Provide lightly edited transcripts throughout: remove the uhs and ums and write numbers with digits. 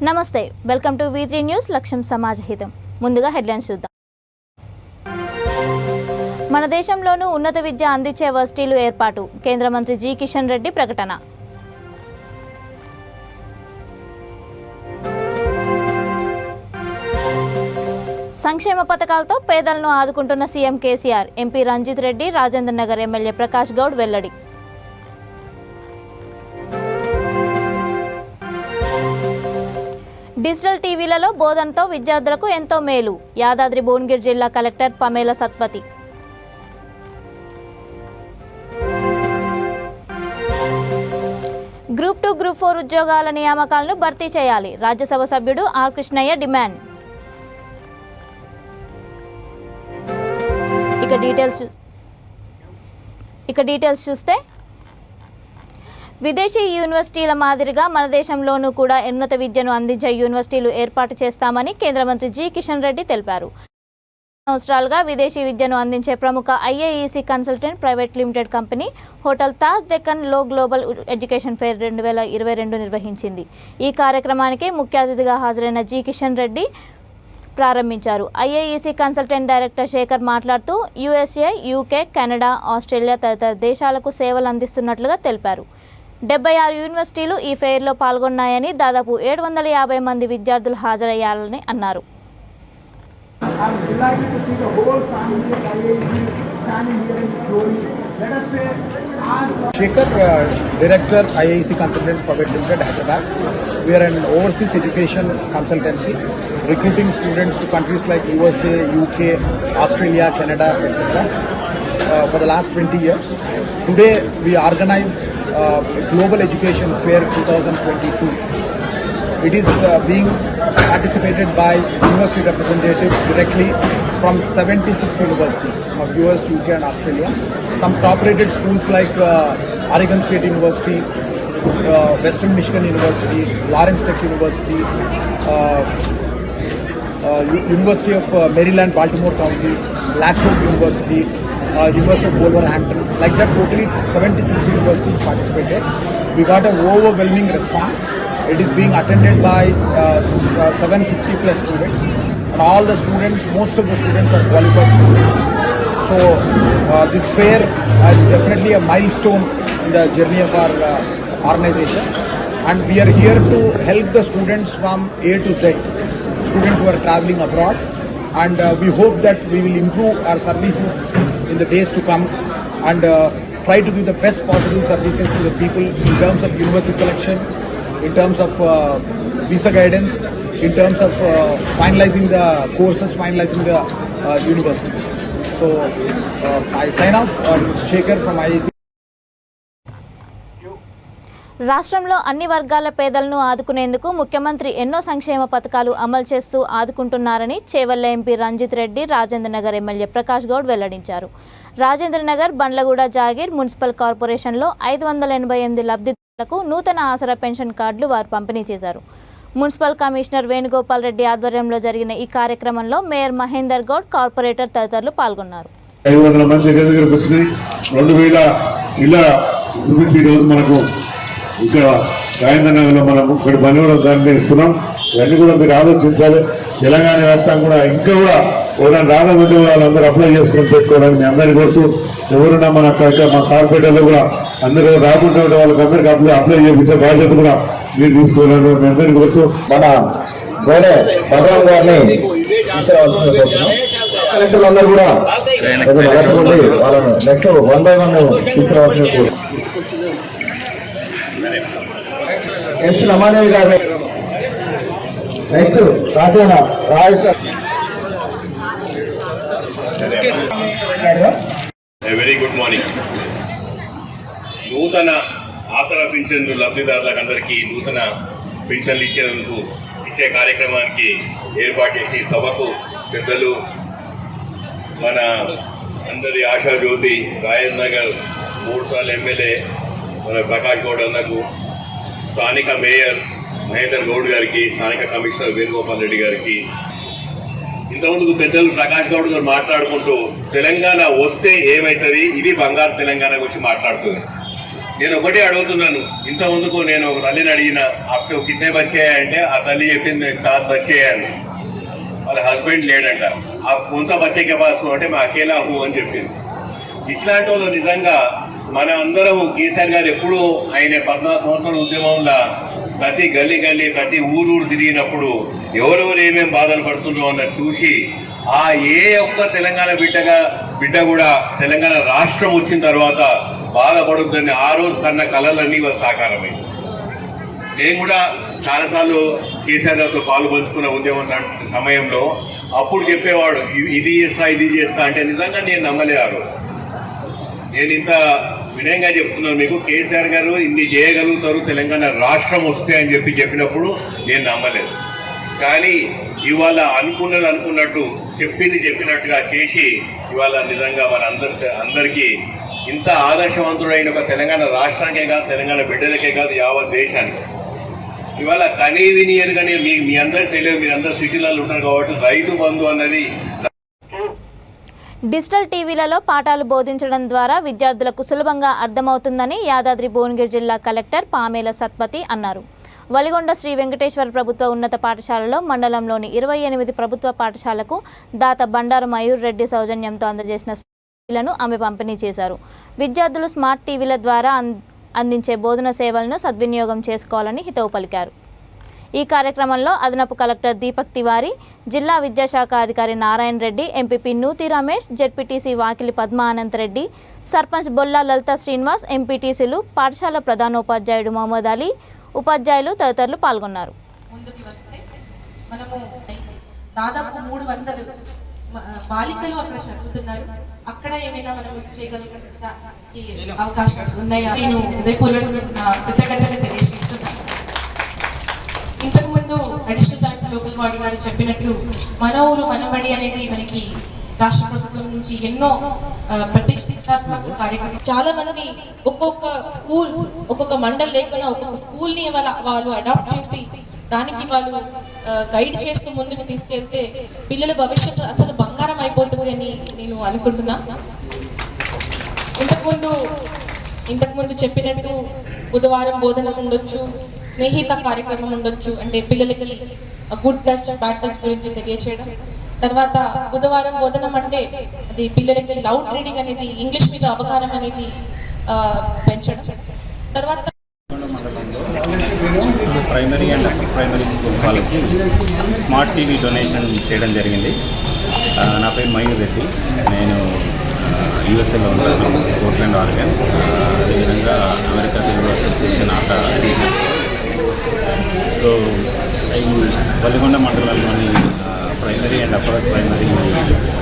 నమస్తే, welcome to V3 news. లక్ష్యం సమాజహితం. ముందుగా హెడ్లైన్స్ చూద్దాం. మన దేశంలోనూ ఉన్నత విద్య అందించే వర్సిటీలు ఏర్పాటు. కేంద్ర మంత్రి జి కిషన్ రెడ్డి ప్రకటన. సంక్షేమ పథకాలతో పేదలను ఆదుకుంటున్న CM KCR. MP Ranjith Reddy, Rajendra Nagar MLA Prakash Goud వెల్లడి. డిజిటల్ టీవీలలో బోధనతో విద్యార్థులకు ఎంతో మేలు. యాదాద్రి భువనగిరి జిల్లా కలెక్టర్ పమేల సత్పతి. గ్రూప్ 2, గ్రూప్ 4 ఉద్యోగాల నియామకాలను భర్తీ చేయాలి. రాజ్యసభ సభ్యుడు ఆర్ కృష్ణయ్య డిమాండ్. ఇక డీటెయిల్స్ చూస్తే, విదేశీ యూనివర్సిటీల మాదిరిగా మన దేశంలోనూ కూడా ఉన్నత విద్యను అందించే యూనివర్సిటీలు ఏర్పాటు చేస్తామని కేంద్ర మంత్రి జి కిషన్ రెడ్డి తెలిపారు. సంవత్సరాలుగా విదేశీ విద్యను అందించే ప్రముఖ IAEC consultant private limited company hotel Taj Deccan లో గ్లోబల్ ఎడ్యుకేషన్ ఫెయిర్ 2022 నిర్వహించింది. ఈ కార్యక్రమానికి ముఖ్య అతిథిగా హాజరైన జి కిషన్ రెడ్డి ప్రారంభించారు. IAEC కన్సల్టెంట్ డైరెక్టర్ శేఖర్ మాట్లాడుతూ USA, UK, కెనడా, ఆస్ట్రేలియా తదితర దేశాలకు సేవలు అందిస్తున్నట్లుగా తెలిపారు. 76 యూనివర్సిటీలు ఈ ఫెయిర్లో పాల్గొన్నాయని, దాదాపు 750 మంది విద్యార్థులు హాజరయ్యారని అన్నారు. Shekhar, Director, IAEC Consultants Private Limited, Hyderabad. We are an overseas education consultancy, recruiting students to countries like USA, UK, Australia, Canada, etc. For the last 20 years. Today, we organized Global Education Fair 2022. It is being participated by university representatives directly from 76 universities of US, UK and Australia. Some top-rated schools like Oregon State University, Western Michigan University, Lawrence Tech University, University of Maryland, Baltimore County, Lathrop University, University of Wolverhampton, like that totally 76 universities participated. We got an overwhelming response. It is being attended by 750 plus students, and all the students, most of the students are qualified students. So this fair is definitely a milestone in the journey of our organization, and we are here to help the students from A to Z, students who are traveling abroad, and we hope that we will improve our services in the days to come and try to give the best possible services to the people in terms of university selection, in terms of visa guidance, in terms of finalizing the courses, finalizing the universities. So I sign off, Mr. Shekhar from IAEC. రాష్ట్రంలో అన్ని వర్గాల పేదలను ఆదుకునేందుకు ముఖ్యమంత్రి ఎన్నో సంక్షేమ పథకాలు అమలు చేస్తూ ఆదుకుంటున్నారని చేవెళ్ల ఎంపీ రంజిత్ రెడ్డి, రాజేంద్ర నగర్ ఎమ్మెల్యే ప్రకాష్ గౌడ్ వెల్లడించారు. రాజేంద్ర నగర్, బండ్లగూడ, జాగీర్ మున్సిపల్ కార్పొరేషన్లో 588 లబ్ధిదారులకు నూతన ఆసరా పెన్షన్ కార్డులు వారు పంపిణీ చేశారు. మున్సిపల్ కమిషనర్ వేణుగోపాల్ రెడ్డి ఆధ్వర్యంలో జరిగిన ఈ కార్యక్రమంలో మేయర్ మహేందర్ గౌడ్, కార్పొరేటర్ తదితరులు పాల్గొన్నారు. 500 మంది దగ్గరికి వచ్చినాయి. 2000 ఇలా మనకు ఇక్కడ రాజేంద్రనగర్లో మనం ఇక్కడ పనిలో దాన్ని ఇస్తున్నాం. ఇవన్నీ కూడా మీరు ఆలోచించాలి. తెలంగాణ వ్యాప్తంగా కూడా ఇంకా కూడా ఎవరైనా రాకపోతే వాళ్ళందరూ అప్లై చేసుకొని పెట్టుకోవడానికి మీ అందరినీ కొడుతూ, ఎవరున్నా మన మా కార్పొరేటర్లు కూడా అందరూ రాకుంటే వాళ్ళకి అందరికీ అప్లై చేయించే బాధ్యత కూడా మీరు తీసుకోవాలని మీ అందరినీ కొడుతూ మన వేరే భగవాన్ గారిని కలెక్టర్లందరూ కూడా వాళ్ళను నెక్స్ట్ 1 by 1 తీసుకురావాల్సిన ఎస్ రమాదేవి గారు, నెక్స్ట్ రాజేన వెరీ గుడ్ మార్నింగ్. నూతన ఆసరా పింఛన్లు లబ్ధిదారులకు అందరికీ నూతన పింఛన్లు ఇచ్చే కార్యక్రమానికి ఏర్పాటు చేసి సభకు పెద్దలు మన అందరి ఆశాజ్యోతి రాజేంద్ర నగర్ 3 సార్లు ఎమ్మెల్యే మన ప్రకాష్ గౌడ్ అన్నకు, స్థానిక మేయర్ మహేందర్ గౌడ్ గారికి, స్థానిక కమిషనర్ వేణుగోపాల్ రెడ్డి గారికి, ఇంతకుముందు పెద్దలు ప్రకాష్ గౌడ్ గారు మాట్లాడుకుంటూ తెలంగాణ వస్తే ఏమవుతుంది, ఇది బంగారు తెలంగాణ గురించి మాట్లాడుతుంది. నేను ఒకటే అడుగుతున్నాను. ఇంత ముందుకు నేను ఒక తల్లిని అడిగిన అప్పుడు కితనే బచ్చేయంటే ఆ తల్లి చెప్పింది 7 బచ్చే అని. వాళ్ళ హస్బెండ్ లేడంట. ఆ కొంత బచ్చేకే పాసు అంటే మా అకేలా హూ అని చెప్పింది. ఇట్లాంటి వాళ్ళు నిజంగా మన అందరం కేసీఆర్ గారు ఎప్పుడు ఆయన 14 సంవత్సరాల ఉద్యమంలో ప్రతి గల్లీ గల్లీ ప్రతి ఊరు తిరిగినప్పుడు ఎవరెవరు ఏమేమి బాధలు పడుతుందో అన్నది చూసి ఆ ఏ ఒక్క తెలంగాణ బిడ్డ కూడా తెలంగాణ రాష్ట్రం వచ్చిన తర్వాత బాధపడుతుందని ఆ రోజు కన్న కళలన్నీ సాకారమై. నేను కూడా చాలాసార్లు కేసీఆర్ గారితో పాల్పంచుకున్న ఉద్యమం సమయంలో అప్పుడు చెప్పేవాడు ఇది చేస్తా అంటే నిజంగా నేను నమ్మలేరు. నేను ఇంత వినయంగా చెప్తున్నాను మీకు, కేసీఆర్ గారు ఇన్ని చేయగలుగుతారు తెలంగాణ రాష్ట్రం వస్తే అని చెప్పినప్పుడు నేను నమ్మలేదు. కానీ ఇవాళ అనుకున్నట్టు చెప్పినట్టుగా చేసి ఇవాళ నిజంగా మన అందరికీ ఇంత ఆదర్శవంతుడైన ఒక తెలంగాణ రాష్ట్రానికే కాదు, తెలంగాణ బిడ్డలకే కాదు, యావత్ దేశానికి ఇవాళ కనీ వినియర్ కానీ మీ అందరికి తెలియదు. మీరందరూ సిటీలలో ఉంటారు కాబట్టి రైతు బంధు అన్నది డిజిటల్ టీవీలలో పాఠాలు బోధించడం ద్వారా విద్యార్థులకు సులభంగా అర్థమవుతుందని యాదాద్రి భువనగిరి జిల్లా కలెక్టర్ పామేల సత్పతి అన్నారు. వలిగొండ శ్రీ వెంకటేశ్వర ప్రభుత్వ ఉన్నత పాఠశాలలో మండలంలోని 28 ప్రభుత్వ పాఠశాలకు దాత బండారు మయూర్ రెడ్డి సౌజన్యంతో అందజేసిన టీవీలను ఆమె పంపిణీ చేశారు. విద్యార్థులు స్మార్ట్ టీవీల ద్వారా అందించే బోధన సేవలను సద్వినియోగం చేసుకోవాలని హితవు పలికారు. ఈ కార్యక్రమంలో అదనపు కలెక్టర్ దీపక్ తివారీ, జిల్లా విద్యాశాఖ అధికారి నారాయణ రెడ్డి, ఎంపీపీ నూతి రమేష్, జెడ్పీటీసీ వాకిలి పద్మా అనంతరెడ్డి, సర్పంచ్ బొల్లా లలిత శ్రీనివాస్, ఎంపీటీసీలు, పాఠశాల ప్రధానోపాధ్యాయుడు మహమ్మద్ అలీ, ఉపాధ్యాయులు తదితరులు పాల్గొన్నారు. ముందుకు వస్తే మనము దాదాపు 300 బాలికలు అక్కడ చదువుతున్నారు. అక్కడ ఏమైనా మనం చేయగలిగే అవకాశాలు ఉన్నాయా? నేను హృదయపూర్వకంగా కృతజ్ఞతలు తెలియజేస్తున్నాను. ఇంతకుముందు అడిషనల్ కలెక్టర్ లోకల్ బాడీ గారు చెప్పినట్టు మన ఊరు మనబడి అనేది మనకి రాష్ట్ర ప్రభుత్వం నుంచి ఎన్నో ప్రతిష్టాత్మక కార్యక్రమాలు. చాలా మంది ఒక్కొక్క స్కూల్స్, ఒక్కొక్క మండల్ లేకుండా ఒక్కొక్క స్కూల్ ని వాళ్ళు అడాప్ట్ చేసి దానికి వాళ్ళు గైడ్ చేస్తూ ముందుకు తీసుకెళ్తే పిల్లల భవిష్యత్తు అసలు బంగారం అయిపోతుంది అని నేను అనుకుంటున్నా. ఇంతకుముందు చెప్పినట్టు బుధవారం బోధన ఉండొచ్చు, స్నేహిత కార్యక్రమం ఉండొచ్చు, అంటే పిల్లలకి గుడ్ టచ్ బ్యాడ్ టచ్ గురించి తెలియచేయడం. తర్వాత బుధవారం బోధనం అంటే అది పిల్లలకి లౌడ్ రీడింగ్ అనేది, ఇంగ్లీష్ మీద అవగాహన అనేది పెంచడం. తర్వాత primary and upper primary school వాళ్ళకి స్మార్ట్ టీవీ డొనేషన్ చేయడం జరిగింది. నా పేరు మయూర్ రెడ్డి, నేను యూఎస్ఏలో ఉంటాను, పోర్ట్లాండ్ ఆరెగన్. అదేవిధంగా అమెరికా తెలుగు అసోసియేషన్ ఆట. సో ఈ వలిగొండ మండలంలోని ప్రైమరీ అండ్ అప్పర్ ప్రైమరీ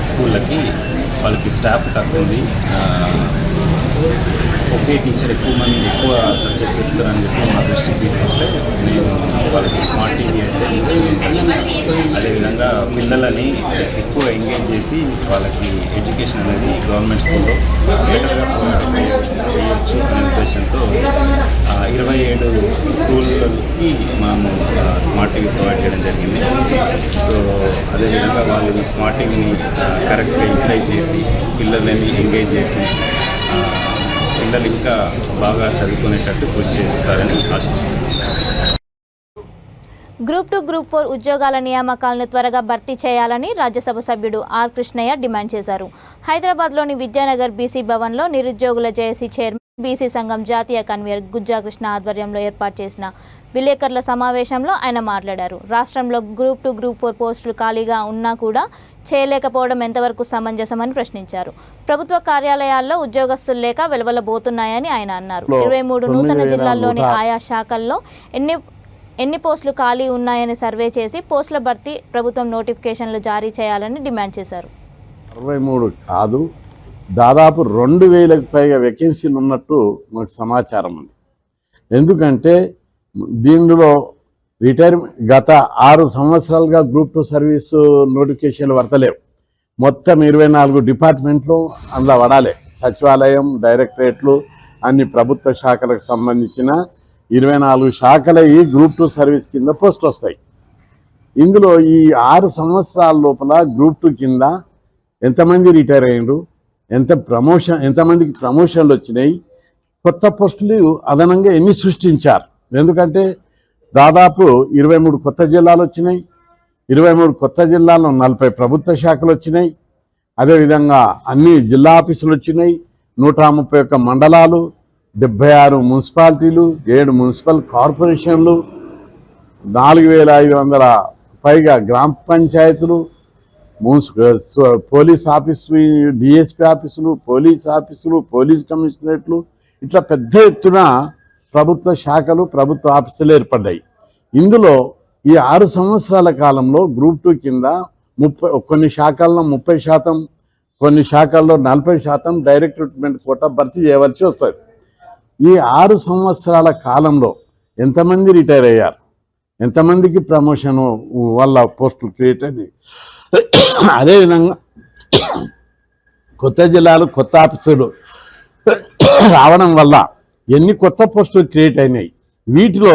స్కూళ్ళకి వాళ్ళకి స్టాఫ్ తక్కువ ఉంది, ఒకే టీచర్ ఎక్కువ సబ్జెక్ట్స్ చెప్తారని చెప్పి మా దృష్టికి తీసుకొస్తే నేను వాళ్ళకి స్మార్ట్ టీవీ అంటే అదేవిధంగా పిల్లలని ఎక్కువ ఎంగేజ్ చేసి వాళ్ళకి ఎడ్యుకేషన్ అనేది గవర్నమెంట్ స్కూల్లో బెటర్గా చేయొచ్చు అనే ఉద్దేశంతో 27 స్కూళ్ళకి మేము స్మార్ట్ టీవీ ప్రొవైడ్ చేయడం జరిగింది. సో అదేవిధంగా వాళ్ళు ఈ స్మార్ట్ టీవీని కరెక్ట్గా యూటిలైజ్ చేసి పిల్లలని ఎంగేజ్ చేసి పిల్లలు ఇంకా బాగా చదువుకునేటట్టు కృషి చేస్తారని ఆశిస్తున్నాను. గ్రూప్ 2, గ్రూప్ 4 ఉద్యోగాల నియామకాలను త్వరగా భర్తీ చేయాలని రాజ్యసభ సభ్యుడు ఆర్ కృష్ణయ్య డిమాండ్ చేశారు. హైదరాబాద్లోని విద్యానగర్ బీసీ భవన్లో నిరుద్యోగుల జేఏసీ చైర్మన్, బీసీ సంఘం జాతీయ కన్వీనర్ గుజ్జా కృష్ణ ఆధ్వర్యంలో ఏర్పాటు చేసిన విలేకరుల సమావేశంలో ఆయన మాట్లాడారు. రాష్ట్రంలో గ్రూప్ 2, గ్రూప్ 4 పోస్టులు ఖాళీగా ఉన్నా కూడా చేయలేకపోవడం ఎంతవరకు సమంజసమని ప్రశ్నించారు. ప్రభుత్వ కార్యాలయాల్లో ఉద్యోగస్తులు లేక వెలువలబోతున్నాయని ఆయన అన్నారు. 23 నూతన జిల్లాల్లోని ఆయా శాఖల్లో ఎన్ని పోస్టులు ఖాళీ ఉన్నాయని సర్వే చేసి పోస్టుల భర్తీ ప్రభుత్వం నోటిఫికేషన్లు జారీ చేయాలని డిమాండ్ చేశారు. 23 కాదు, దాదాపు 2000కి పైగా వేకెన్సీలు ఉన్నట్టు మాకు సమాచారం ఉంది. ఎందుకంటే దీనిలో గత 6 సంవత్సరాలుగా గ్రూప్ 2 సర్వీసు నోటిఫికేషన్లు వర్తలేవు. మొత్తం 24 డిపార్ట్మెంట్లు అందులో పడాలి. సచివాలయం, డైరెక్టరేట్లు, అన్ని ప్రభుత్వ శాఖలకు సంబంధించిన 24 శాఖల ఈ గ్రూప్ 2 సర్వీస్ కింద పోస్టులు వస్తాయి. ఇందులో ఈ 6 సంవత్సరాల లోపల గ్రూప్ 2 కింద ఎంతమంది రిటైర్ అయ్యారు, ఎంతమందికి ప్రమోషన్లు వచ్చినాయి, కొత్త పోస్టులు అదనంగా ఎన్ని సృష్టించారు. ఎందుకంటే దాదాపు 23 కొత్త జిల్లాలు వచ్చినాయి. 23 కొత్త జిల్లాల్లో 40 ప్రభుత్వ శాఖలు వచ్చినాయి. అదేవిధంగా అన్ని జిల్లా ఆఫీసులు వచ్చినాయి. 131 మండలాలు, 76 మున్సిపాలిటీలు, 7 మున్సిపల్ కార్పొరేషన్లు, 4500 పైగా గ్రామ పంచాయతీలు, పోలీస్ ఆఫీసు, డిఎస్పీ ఆఫీసులు, పోలీస్ ఆఫీసులు, పోలీస్ కమిషనరేట్లు, ఇట్లా పెద్ద ఎత్తున ప్రభుత్వ శాఖలు, ప్రభుత్వ ఆఫీసులు ఏర్పడ్డాయి. ఇందులో ఈ 6 సంవత్సరాల కాలంలో గ్రూప్ 2 కింద కొన్ని శాఖల్లో 30%, కొన్ని శాఖల్లో 40% డైరెక్ట్ రిక్రూట్మెంట్ కోటా భర్తీ చేయవలసి వస్తుంది. ఈ 6 సంవత్సరాల కాలంలో ఎంతమంది రిటైర్ అయ్యారు, ఎంతమందికి ప్రమోషన్ వల్ల పోస్టులు క్రియేట్ అయింది. అదేవిధంగా కొత్త జిల్లాలు, కొత్త ఆఫీసులు రావడం వల్ల ఎన్ని కొత్త పోస్టులు క్రియేట్ అయినాయి. వీటిలో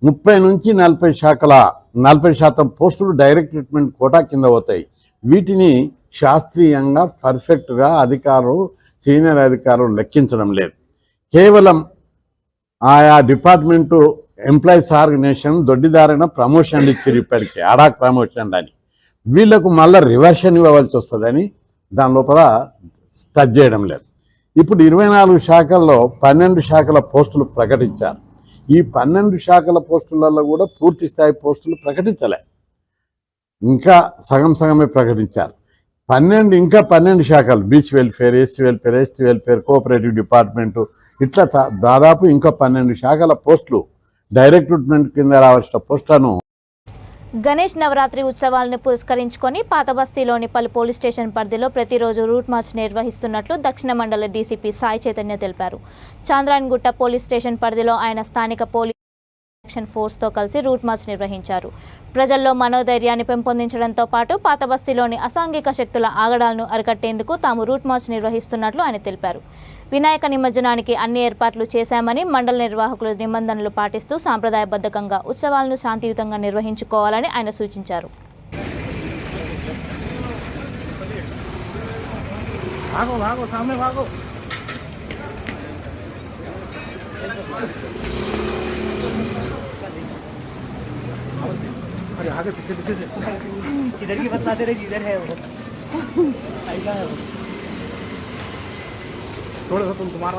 30 నుంచి 40% పోస్టులు డైరెక్ట్ రిక్రూట్మెంట్ కోటా కింద పోతాయి. వీటిని శాస్త్రీయంగా పర్ఫెక్ట్గా సీనియర్ అధికారులు లెక్కించడం లేదు. కేవలం ఆయా డిపార్ట్మెంటు ఎంప్లాయీస్ ఆర్గనైజేషన్ దొడ్డిదారిన ప్రమోషన్లు ఇచ్చారు. ఇప్పటికీ అడాక్ ప్రమోషన్ అని వీళ్లకు మళ్ళీ రివర్షన్ ఇవ్వవలసి వస్తుందని దాని లోపల స్టడ్ చేయడం లేదు. ఇప్పుడు 24 శాఖల్లో 12 శాఖల పోస్టులు ప్రకటించారు. ఈ 12 శాఖల పోస్టులలో కూడా పూర్తి స్థాయి పోస్టులు ప్రకటించలే, ఇంకా సగమే ప్రకటించారు. 12 శాఖలు beach welfare, ST welfare, cooperative department, ఇట్లా దాదాపు ఇంకా 12 శాఖల పోస్టులు డైరెక్ట్ రిక్రూట్మెంట్ కింద రావాల్సిన పోస్టులను గణేష్ నవరాత్రి ఉత్సవాలను పురస్కరించుకొని పాతబస్తీలోని పలు పోలీస్ స్టేషన్ పరిధిలో ప్రతిరోజు రూట్ మార్చ్ నిర్వహిస్తున్నట్లు దక్షిణ మండల డీసీపీ సాయి చైతన్య తెలిపారు. చాంద్రాయణగుట్ట పోలీస్ స్టేషన్ పరిధిలో ఆయన స్థానిక పోలీస్ యాక్షన్ ఫోర్స్తో కలిసి రూట్ మార్చ్ నిర్వహించారు. ప్రజల్లో మనోధైర్యాన్ని పెంపొందించడంతో పాటు పాతబస్తీలోని అసాంఘిక శక్తుల ఆగడాలను అరికట్టేందుకు తాము రూట్ మార్చ్ నిర్వహిస్తున్నట్లు ఆయన తెలిపారు. వినాయక నిమజ్జనానికి అన్ని ఏర్పాట్లు చేశామని, మండల నిర్వాహకులు నిబంధనలు పాటిస్తూ సాంప్రదాయబద్ధంగా ఉత్సవాలను శాంతియుతంగా నిర్వహించుకోవాలని ఆయన సూచించారు. आगे पीछे किधर की बतलाते रहे, किधर है वो ऐसा है वो। थोड़ा सा तुम्हारा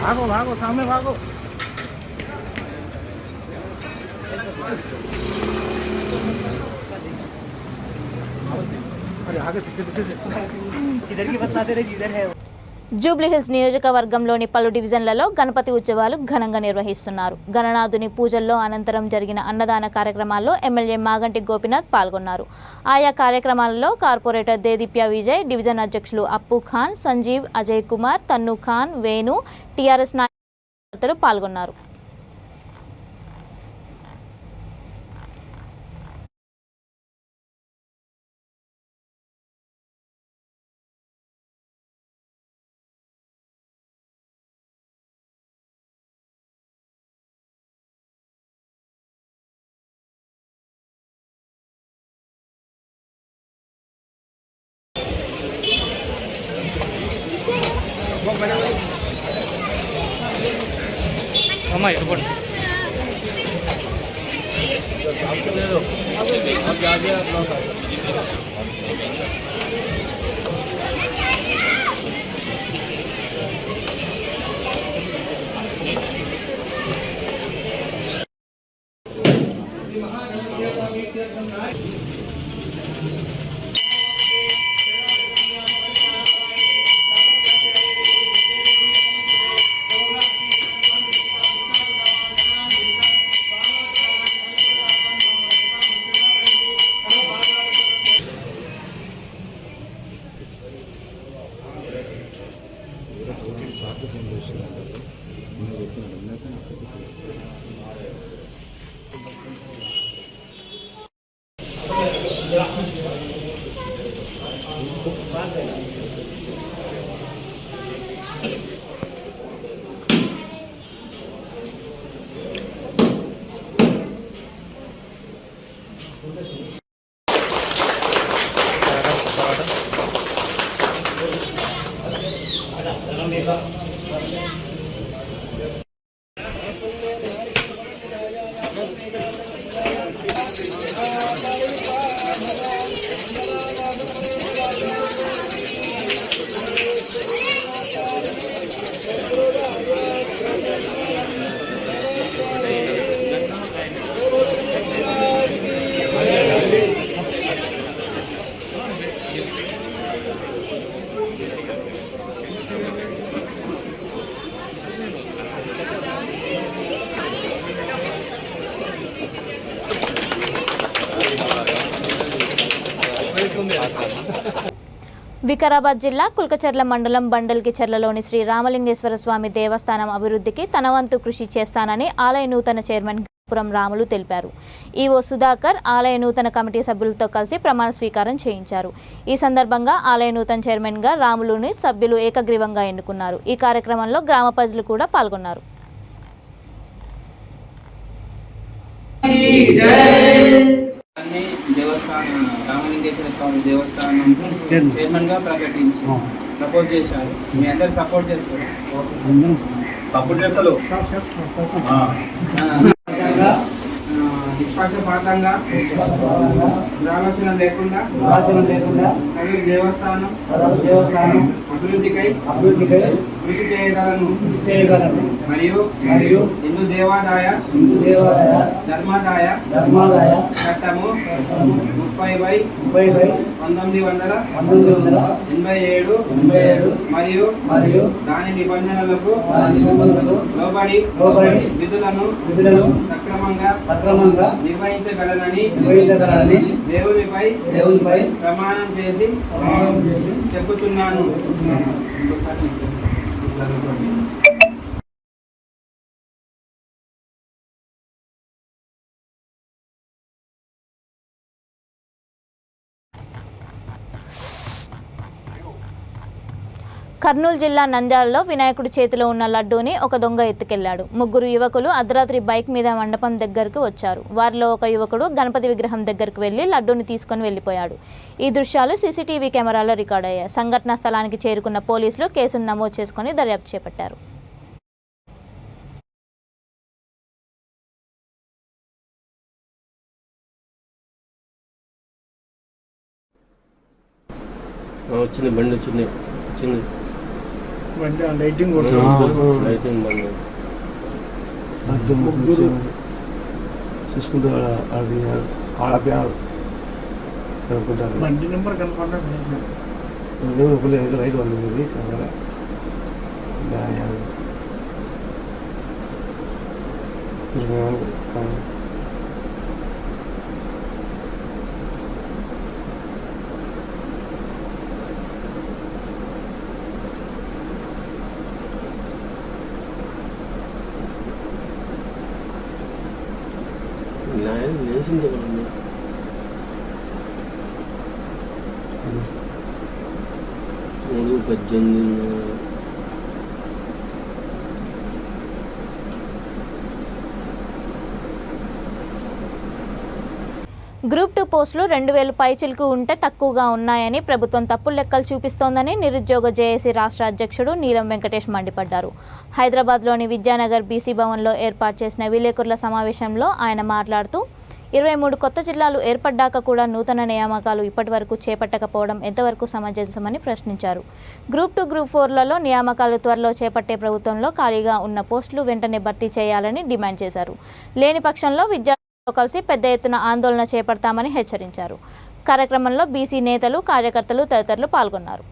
हारो भागो सामने भागो। अरे आगे पीछे किधर की बतलाते रहे, किधर है वो। జూబ్లీహిల్స్ నియోజకవర్గంలోని పలు డివిజన్లలో గణపతి ఉత్సవాలు ఘనంగా నిర్వహిస్తున్నారు. గణనాథుని పూజల్లో అనంతరం జరిగిన అన్నదాన కార్యక్రమాల్లో ఎమ్మెల్యే మాగంటి గోపీనాథ్ పాల్గొన్నారు. ఆయా కార్యక్రమాలలో కార్పొరేటర్ దేదీప్య విజయ్, డివిజన్ అధ్యక్షులు అప్పు ఖాన్, సంజీవ్, అజయ్ కుమార్, తన్ను ఖాన్, వేణు, టీఆర్ఎస్ నాయకులు పాల్గొన్నారు. అమ్మాయి ఇవ్వండి. వికారాబాద్ జిల్లా కుల్కచర్ల మండలం బండల్కిచెర్లలోని శ్రీ రామలింగేశ్వర స్వామి దేవస్థానం అభివృద్ధికి తన వంతు కృషి చేస్తానని ఆలయ నూతన చైర్మన్ పురం రాములు తెలిపారు. ఈవో సుధాకర్ ఆలయ నూతన కమిటీ సభ్యులతో కలిసి ప్రమాణ స్వీకారం చేయించారు. ఈ సందర్భంగా ఆలయ నూతన చైర్మన్గా రాములుని సభ్యులు ఏకగ్రీవంగా ఎన్నుకున్నారు. ఈ కార్యక్రమంలో గ్రామ ప్రజలు కూడా పాల్గొన్నారు. దేవస్థానం రామలింగేశ్వర స్వామి దేవస్థానం చైర్మన్ గా ప్రకటించి ప్రపోజ్ చేశారు. మీ అందరు సపోర్ట్ చేస్తారు. నిష్పక్షపాతంగా ఆలోచన లేకుండా దేవస్థానం అభివృద్ధికై కృషి చేయగలను మరియు హిందూ దేవాదాయ ధర్మాదాయ చట్టము 30/1987 మరియు దాని నిబంధనలకు లోబడి విధులను సక్రమంగా నిర్వహించగలనని దేవునిపై ప్రమాణం చేసి చెప్పుచున్నాను. కర్నూలు జిల్లా నంద్యాలలో వినాయకుడి చేతిలో ఉన్న లడ్డూని ఒక దొంగ ఎత్తుకెళ్లాడు. 3 యువకులు అర్ధరాత్రి బైక్ మీద మండపం దగ్గరకు వచ్చారు. వారిలో ఒక యువకుడు గణపతి విగ్రహం దగ్గరకు వెళ్లి లడ్డూని తీసుకుని వెళ్లిపోయాడు. ఈ దృశ్యాలు సీసీటీవీ కెమెరాలో రికార్డయ్యాయి. సంఘటనా స్థలానికి చేరుకున్న పోలీసులు కేసును నమోదు చేసుకుని దర్యాప్తు చేపట్టారు. వచ్చింది బండి వచ్చింది లైటింగ్ చూసుకుంటూ అది ఆడపియారు బండి నెంబర్ కనుక్కుంటే రైట్ వాళ్ళది లేచింది 3/18 గ్రూప్ 2 పోస్టులు 2000 పైచిలకు ఉంటే తక్కువగా ఉన్నాయని ప్రభుత్వం తప్పుడు లెక్కలు చూపిస్తోందని నిరుద్యోగ జేఏసీ రాష్ట్ర అధ్యక్షుడు నీలం వెంకటేష్ మండిపడ్డారు. హైదరాబాద్లోని విద్యానగర్ బీసీ భవన్లో ఏర్పాటు చేసిన విలేకరుల సమావేశంలో ఆయన మాట్లాడుతూ 23 కొత్త జిల్లాలు ఏర్పడ్డాక కూడా నూతన నియామకాలు ఇప్పటివరకు చేపట్టకపోవడం ఎంతవరకు సమంజసమని ప్రశ్నించారు. గ్రూప్ 2, గ్రూప్ 4లలో నియామకాలు త్వరలో చేపట్టే ప్రభుత్వంలో ఖాళీగా ఉన్న పోస్టులు వెంటనే భర్తీ చేయాలని డిమాండ్ చేశారు. లేని పక్షంలో విద్యార్థులతో కలిసి పెద్ద ఎత్తున ఆందోళన చేపడతామని హెచ్చరించారు. కార్యక్రమంలో బీసీ నేతలు, కార్యకర్తలు తదితరులు పాల్గొన్నారు.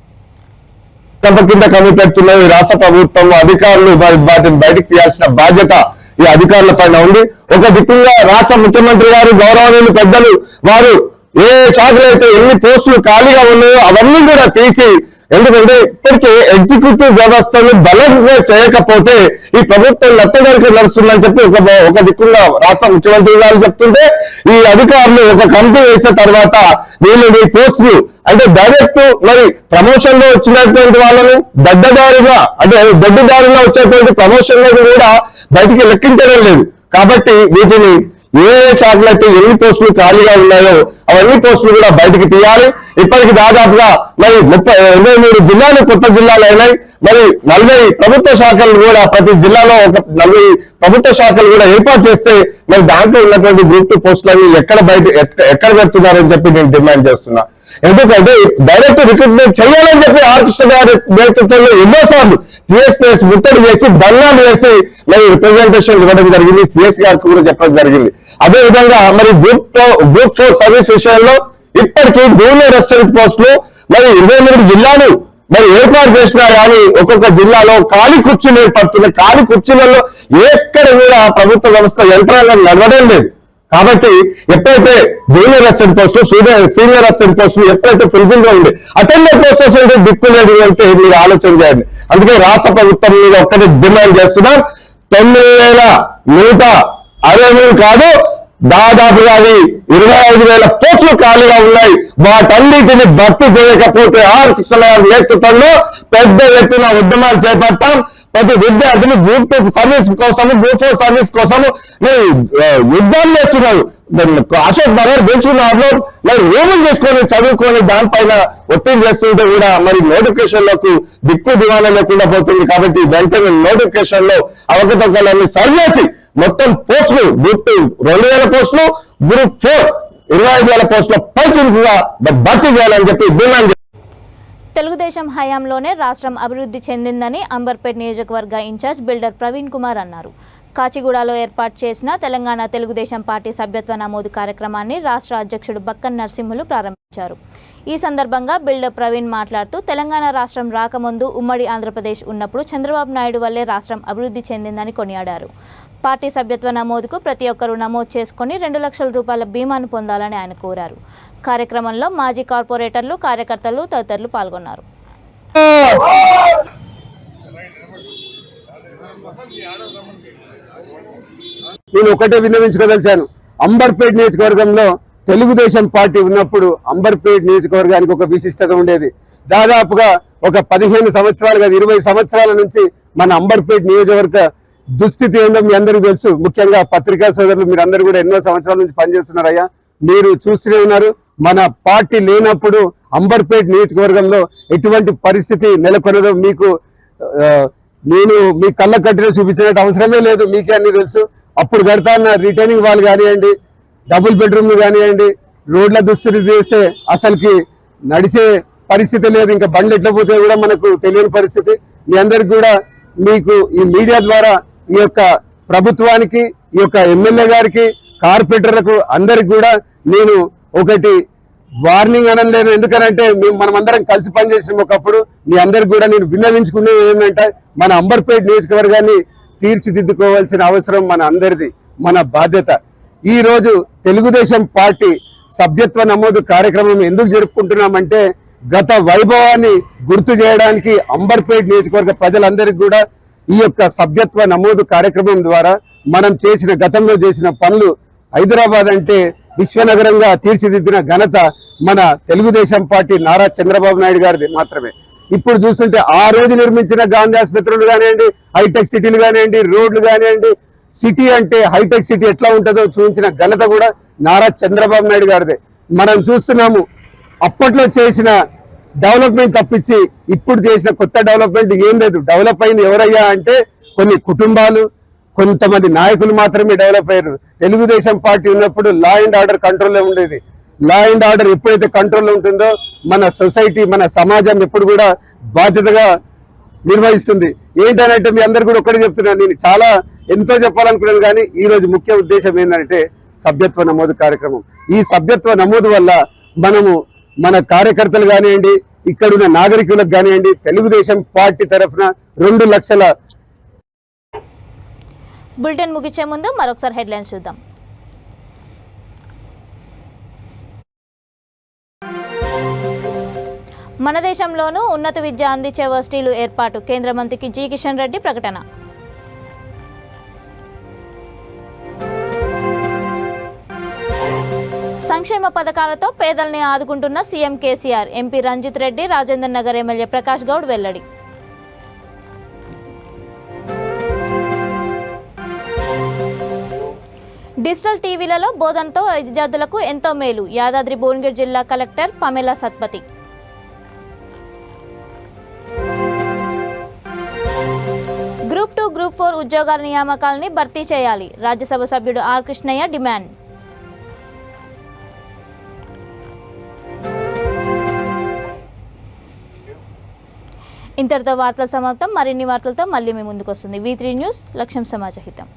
కింద కనిపెడుతున్న ఈ రాష్ట్ర ప్రభుత్వం అధికారులు వాటిని బయటకు తీయాల్సిన బాధ్యత ఈ అధికారుల పైన ఉంది. ఒక దిక్కుగా రాష్ట్ర ముఖ్యమంత్రి గారు, గౌరవనీయులు పెద్దలు వారు ఏ శాఖలో అయితే ఎన్ని పోస్టులు ఖాళీగా ఉన్నాయో అవన్నీ కూడా తీసి, ఎందుకంటే ఇప్పటికీ ఎగ్జిక్యూటివ్ వ్యవస్థను బలంగా చేయకపోతే ఈ ప్రభుత్వం లత్తగలికి నడుస్తుందని చెప్పి ఒక దిక్కుగా రాష్ట్ర ముఖ్యమంత్రి గారు చెప్తుంటే, ఈ అధికారులు ఒక కమిటీ వేసిన తర్వాత వీళ్ళు ఈ పోస్టులు అంటే డైరెక్ట్ మరి ప్రమోషన్ లో వచ్చినటువంటి వాళ్ళను దొడ్డిదారుగా వచ్చేటువంటి ప్రమోషన్ లో కూడా బయటికి లెక్కించడం లేదు. కాబట్టి వీటిని ఏ శాఖలో అయితే ఎన్ని పోస్టులు ఖాళీగా ఉన్నాయో అవన్నీ పోస్టులు కూడా బయటికి తీయాలి. ఇప్పటికి దాదాపుగా మరి 23 జిల్లాలు కొత్త జిల్లాలు అయినాయి. మరి 40 ప్రభుత్వ శాఖలు కూడా ప్రతి జిల్లాలో ఒక 40 ప్రభుత్వ శాఖలు కూడా ఏర్పాటు చేస్తే మరి దాంట్లో ఉన్నటువంటి గ్రూప్ 2 పోస్టులన్నీ ఎక్కడ పెడుతున్నారని చెప్పి నేను డిమాండ్ చేస్తున్నా. ఎందుకంటే డైరెక్ట్ రిక్రూట్మెంట్ చేయాలని చెప్పి ఆర్కృష్ణ గారి నేతృత్వంలో ఎన్నోసార్లు టీఎస్పీఎస్ ముట్టడి చేసి బంగాలు వేసి మరి రిప్రజెంటేషన్ ఇవ్వడం జరిగింది. సిఎస్ గారికి కూడా చెప్పడం జరిగింది. అదే విధంగా మరి గ్రూప్ 4 సర్వీస్ విషయంలో ఇప్పటికీ జూనియర్ అసిస్టెంట్ పోస్టులు మరి 23 జిల్లాలు మరి ఏర్పాటు చేసినా కానీ ఒక్కొక్క జిల్లాలో ఖాళీ కుర్చీలు ఏర్పడుతున్నాయి. ఖాళీ కుర్చీలలో ఎక్కడ కూడా ప్రభుత్వ వ్యవస్థ యంత్రాంగం నడవడం లేదు. కాబట్టి ఎప్పుడైతే junior assistant post senior assistant పోస్టులు ఎప్పుడైతే ఫుల్ఫిల్ గా ఉంది అటెండర్ పోస్టర్స్ అంటే దిక్కు లేదు అంటే మీరు ఆలోచన చేయండి. అందుకే రాష్ట్ర ప్రభుత్వం మీద ఒక్కటి డిమాండ్ చేస్తున్నాం, 9,160 కాదు దాదాపుగా 25,000 పోస్టులు ఖాళీగా ఉన్నాయి. వాటన్నిటిని భర్తీ చేయకపోతే ఆర్కృష్ణ నేతృత్వంలో పెద్ద ఎత్తున ఉద్యమాలు చేపడతాం. ప్రతి విద్యార్థిని గ్రూప్ 2 సర్వీస్ కోసము గ్రూప్ 4 సర్వీస్ కోసము యుద్ధాలు చేస్తున్నారు. అశోక్ నగర్ బెంచుకున్నారు రూములు చేసుకొని చదువుకొని దానిపైన ఒత్తిడి చేస్తుంటే కూడా మరి నోటిఫికేషన్ లకు దిక్కు దివాణం లేకుండా పోతుంది. కాబట్టి వెంటనే నోటిఫికేషన్ లో అవకతవకలన్నీ సరిచేసి మొత్తం పోస్టులు గ్రూప్ 2 2,000 పోస్టులు, గ్రూప్ 4 25,000 పోస్టుల పైచిలుకుగా భర్తీ చేయాలని చెప్పి డిమాండ్. తెలుగుదేశం హయాంలోనే రాష్ట్రం అభివృద్ధి చెందిందని అంబర్పేట్ నియోజకవర్గ ఇన్ఛార్జ్ బిల్డర్ ప్రవీణ్ కుమార్ అన్నారు. కాచిగూడలో ఏర్పాటు చేసిన తెలంగాణ తెలుగుదేశం పార్టీ సభ్యత్వ నమోదు కార్యక్రమాన్ని రాష్ట్ర అధ్యక్షుడు బక్కన్ నరసింహులు ప్రారంభించారు. ఈ సందర్భంగా బిల్డర్ ప్రవీణ్ మాట్లాడుతూ తెలంగాణ రాష్ట్రం రాకముందు ఉమ్మడి ఆంధ్రప్రదేశ్ ఉన్నప్పుడు చంద్రబాబు నాయుడు వల్లే రాష్ట్రం అభివృద్ధి చెందిందని కొనియాడారు. పార్టీ సభ్యత్వ నమోదుకు ప్రతి ఒక్కరూ నమోదు చేసుకుని 2 లక్షల రూపాయల బీమాను పొందాలని ఆయన కోరారు. కార్యక్రమంలో మాజీ కార్పొరేటర్లు, కార్యకర్తలు తదితరులు పాల్గొన్నారు. నేను ఒకటే విన్నవించుకోదలిచాను, అంబర్పేట్ నియోజకవర్గంలో తెలుగుదేశం పార్టీ ఉన్నప్పుడు అంబర్పేట్ నియోజకవర్గానికి ఒక విశిష్టత ఉండేది. దాదాపుగా ఒక 15 సంవత్సరాలు కాదు 20 సంవత్సరాల నుంచి మన అంబర్పేట్ నియోజకవర్గ దుస్థితి ఏందో మీ అందరికీ తెలుసు. ముఖ్యంగా పత్రికా సోదరులు మీరందరూ కూడా ఎన్నో సంవత్సరాల నుంచి పనిచేస్తున్నారయ్యా, మీరు చూస్తూనే ఉన్నారు. మన పార్టీ లేనప్పుడు అంబర్పేట్ నియోజకవర్గంలో ఎటువంటి పరిస్థితి నెలకొనదో మీకు నేను మీ కళ్ళ కట్టిన చూపించినట్టు అవసరమే లేదు, మీకే అన్ని తెలుసు. అప్పుడు కడతాన్న రిటైనింగ్ వాల్ కానివ్వండి, డబుల్ బెడ్రూమ్లు కానివ్వండి, రోడ్ల దుస్థితి చేస్తే అసలుకి నడిచే పరిస్థితి లేదు. ఇంకా బండ్లు ఎట్లా పోతే కూడా మనకు తెలియని పరిస్థితి. మీ అందరికి కూడా మీకు ఈ మీడియా ద్వారా ఈ యొక్క ప్రభుత్వానికి, ఈ యొక్క ఎమ్మెల్యే గారికి, కార్పొరేటర్లకు అందరికి కూడా నేను ఒకటి వార్నింగ్ అనలేను. ఎందుకనంటే మనమందరం కలిసి పనిచేసిన ఒకప్పుడు మీ అందరికి కూడా నేను విన్నవించుకునేది ఏంటంటే మన అంబర్పేట్ నియోజకవర్గాన్ని తీర్చిదిద్దుకోవాల్సిన అవసరం మన అందరిది, మన బాధ్యత. ఈ రోజు తెలుగుదేశం పార్టీ సభ్యత్వ నమోదు కార్యక్రమం ఎందుకు జరుపుకుంటున్నామంటే గత వైభవాన్ని గుర్తు చేయడానికి అంబర్పేట్ నియోజకవర్గ ప్రజలందరికీ కూడా ఈ యొక్క సభ్యత్వ నమోదు కార్యక్రమం ద్వారా మనం చేసిన గతంలో చేసిన పనులు హైదరాబాద్ అంటే విశ్వనగరంగా తీర్చిదిద్దిన ఘనత మన తెలుగుదేశం పార్టీ నారా చంద్రబాబు నాయుడు గారిది మాత్రమే. ఇప్పుడు చూస్తుంటే ఆ రోజు నిర్మించిన గాంధీ ఆసుపత్రులు కానివ్వండి, హైటెక్ సిటీలు కానివ్వండి, రోడ్లు కానివ్వండి, సిటీ అంటే హైటెక్ సిటీ ఎట్లా ఉంటుందో చూపించిన ఘనత కూడా నారా చంద్రబాబు నాయుడు గారిదే. మనం చూస్తున్నాము అప్పట్లో చేసిన డెవలప్మెంట్ తప్పించి ఇప్పుడు చేసిన కొత్త డెవలప్మెంట్ ఏం లేదు. డెవలప్ అయింది ఎవరయ్యా అంటే కొన్ని కుటుంబాలు, కొంతమంది నాయకులు మాత్రమే డెవలప్ అయ్యారు. తెలుగుదేశం పార్టీ ఉన్నప్పుడు లా అండ్ ఆర్డర్ కంట్రోల్లో ఉండేది. లా అండ్ ఆర్డర్ ఎప్పుడైతే కంట్రోల్లో ఉంటుందో మన సొసైటీ, మన సమాజం ఎప్పుడు కూడా బాధ్యతగా నిర్వహిస్తుంది. ఏంటనంటే మీ అందరు కూడా ఒక్కడే చెప్తున్నాను, నేను చాలా ఎంతో చెప్పాలనుకున్నాను కానీ ఈ రోజు ముఖ్య ఉద్దేశం ఏంటంటే సభ్యత్వ నమోదు కార్యక్రమం. ఈ సభ్యత్వ నమోదు వల్ల మనము మన కార్యకర్తలు కానివ్వండి, ఇక్కడున్న నాగరికులకు కానివ్వండి, తెలుగుదేశం పార్టీ తరఫున 2 లక్షల. బులెటిన్ ముగించే ముందు మరొకసారి హెడ్లైన్స్ చూద్దాం. మన దేశంలోనూ ఉన్నత విద్య అందించే వర్సిటీలు ఏర్పాటు, కేంద్ర మంత్రికి జి కిషన్ రెడ్డి ప్రకటన. సంక్షేమ పథకాలతో పేదల్ని ఆదుకుంటున్న CM KCR, MP Ranjith Reddy, Rajender Nagar MLA Prakash Goud వెల్లడి. డిజిటల్ టీవీలలో బోధనతో విద్యార్థులకు ఎంతో మేలు, యాదాద్రి భువనగిరి జిల్లా collector Pamela Satpathy. Group 2, group 4 ఉద్యోగాల నియామకాలని భర్తీ చేయాలి, రాజ్యసభ సభ్యుడు ఆర్ కృష్ణయ్య డిమాండ్. ఇంతటితో వార్తల సమాప్తం. మరిన్ని వార్తలతో మళ్ళీ మీ ముందుకు వస్తుంది V3 న్యూస్. లక్ష్యం సమాజహితం.